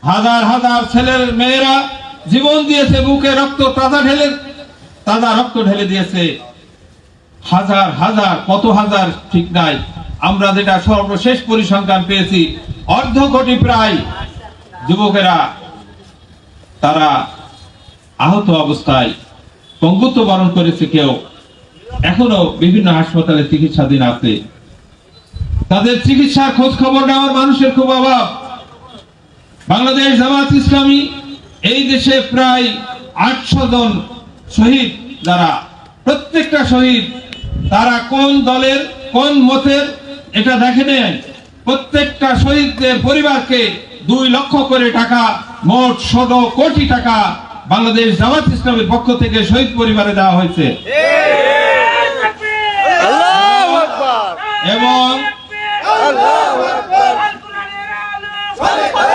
হাজার হাজার ছেলের মেয়েরা জীবন দিয়েছে, বুকে রক্ত তাজা রক্ত ঢেলে দিয়েছে। হাজার হাজার, কত হাজার ঠিক নাই, আমরা যেটা সর্বশেষ পরিসংখ্যান পেয়েছি অর্ধ কোটি প্রায় যুবকেরা তারা আহত অবস্থায় পঙ্গুত্ব বরণ করেছে, কেউ এখনো বিভিন্ন হাসপাতালে চিকিৎসাধীন আছে। তাদের চিকিৎসার খোঁজ খবর নেওয়ার মানুষের খুব অভাব। বাংলাদেশ জামাত ইসলামী এই দেশে প্রায় 800 জন শহীদ, যারা প্রত্যেকটা শহীদ তারা কোন দলের কোন মতের এটা দেখে নেন। প্রত্যেকটা শহীদদের পরিবারকে 2 লক্ষ করে টাকা, মোট 16 কোটি টাকা বাংলাদেশ জামাত ইসলামের পক্ষ থেকে শহীদ পরিবারে দেওয়া হয়েছে। এবং